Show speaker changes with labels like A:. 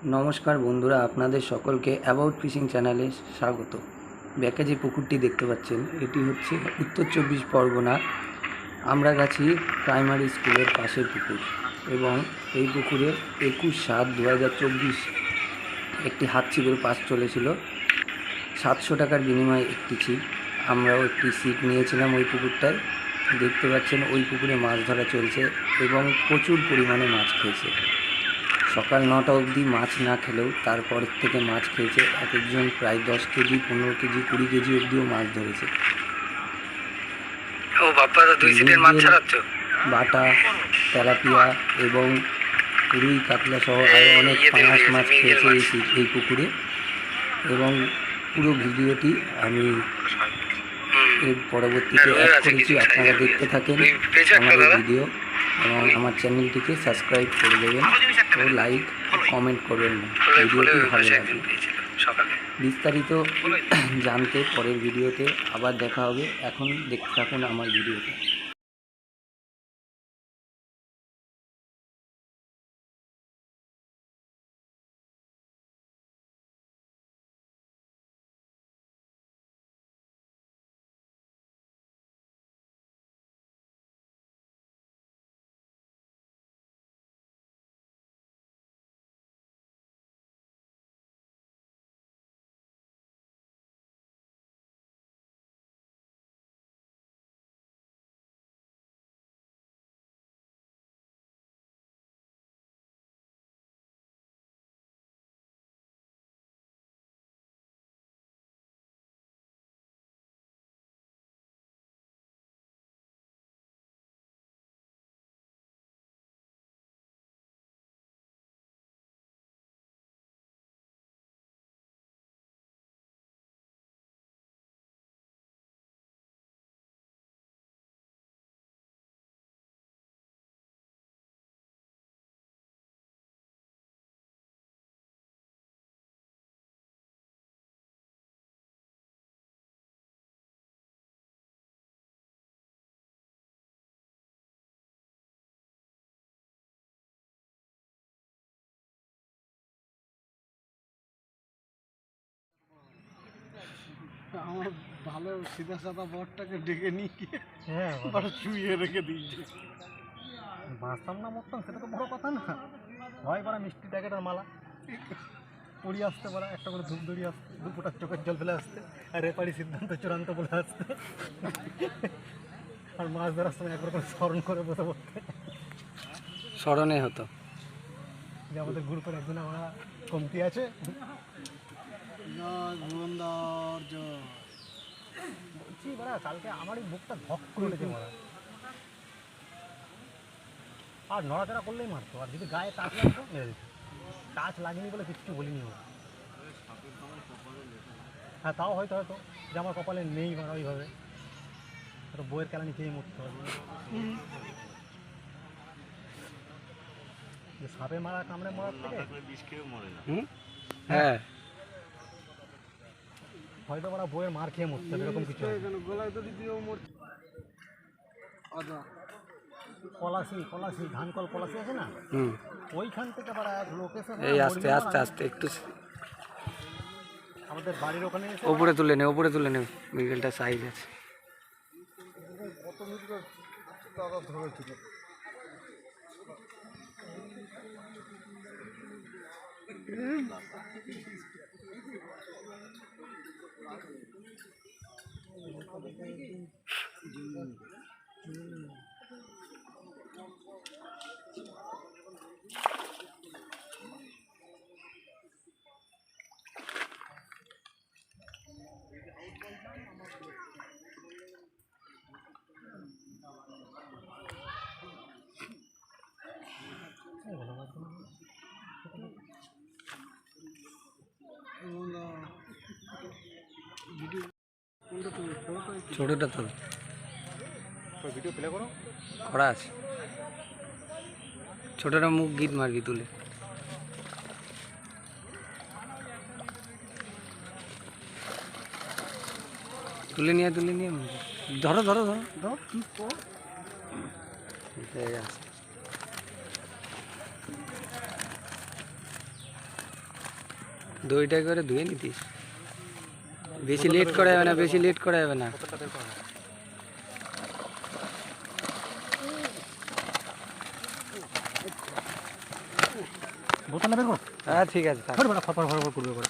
A: নমস্কার বন্ধুরা, আপনাদের সকলকে অ্যাবাউট ফিশিং চ্যানেলে স্বাগত। ব্যাকে যে পুকুরটি দেখতে পাচ্ছেন এটি হচ্ছে উত্তর 24 পরগনা আমরাগাছি প্রাইমারি স্কুলের পাশের পুকুর এবং এই পুকুরে 21/7/2024 একটি হাত ছিপের পাস চলেছিল। 700 টাকার বিনিময়ে একটি ছিপ। আমরাও একটি ছিপ নিয়েছিলাম ওই পুকুরটায়। দেখতে পাচ্ছেন ওই পুকুরে মাছ ধরা চলছে এবং প্রচুর পরিমাণে মাছ খেয়েছে। সকাল 9টা অবধি মাছ না খেলেও তারপরের থেকে মাছ খেয়েছে। এক একজন প্রায় 10 কেজি, 15 কেজি, 20 কেজি অবধিও মাছ ধরেছে।
B: ও বাবা, দুই সিটের মাছ ছাড়াচ্ছ?
A: বাটা, তেলাপিয়া এবং রুই কাতলা সহ আরও অনেক পাঙাশ মাছ খেয়েছে এই পুকুরে। এবং পুরো ভিডিওটি আমি এর পরবর্তীতে অ্যাড করেছি, আপনারা দেখতে থাকেন আমাদের ভিডিও এবং আমার চ্যানেলটিকে সাবস্ক্রাইব করে দেবেন ও লাইক কমেন্ট করবেন না। ভিডিওটি ভালো লাগবে। বিস্তারিত জানতে পরের ভিডিওতে আবার দেখা হবে। এখন দেখতে থাকুন আমার ভিডিওটা।
C: আমার ভালো সিধা সাদা বরটাকে ডেকে নিয়ে গিয়ে বড় শুয়ে রেখে দিয়েছে।
D: বাঁচতাম না মরতাম সেটা তো বড় কথা না, হয় পারা মিষ্টি প্যাকেটের মালা পড়িয়ে আসতে পারা, একটা করে ধূপ ধরিয়ে আসতে, দুপুরটা চোখের জল ফেলে আসতে, আর রেপারি সিদ্ধান্ত চূড়ান্ত বলে আসতে, আর মাছ ধরার সময় একবার করে স্মরণ করে বসে পড়তে।
A: স্মরণে হতো
D: যে আমাদের গ্রুপের একজন আমরা কমতি আছে, বলছি বাড়া কালকে আমার এই বুকটা ধক করে লেগে মারা, আর নড়াচড়া করলেই মারতো, আর যদি গায়ে টাচ লাগতো মেরে দিত। টাচ লাগেনি বলে কিচ্ছু বলিনি ওরা। হ্যাঁ তাও হয়তো যে আমার কপালে নেই মারা ওইভাবে, বইয়ের কেলা নিচেই মরতে হবে। যে সাপে মারা কামড়ে মরার থেকে
A: হ্যাঁ
D: হয়তো ওরা বইয়ের মার খেয়ে মরতে হবে, এরকম কিছু।
C: গলায় দড়ি দিয়েও মরতে।
D: পলাশি ধানকল পলাশি আছে না, ওইখান থেকে আবার এক লোক এসে
A: এই আস্তে আস্তে আস্তে একটু
D: আমাদের বাড়ির ওখানে
A: উপরে তুলে নে বিকেলটা সাইজ আছে।
C: কত মিটার দাদা ধরেছিল।
A: ছোটোটা তো
D: ভিডিও প্লে করো,
A: করা আছে। ছোটোটা মুখ গিট মারবি তুলে। তুলে নিয়ে ধরো ধরো ধরো ধরো দইটা করে ধুয়ে নিতিস, বেশি লেট করা যাবে না, বেশি লেট করা যাবে না।
D: বোতলটা বের করো না। বোতলটা বের করো।
A: হ্যাঁ ঠিক আছে, থাক।
D: ফটফট ফটফট ফটফট করবে করে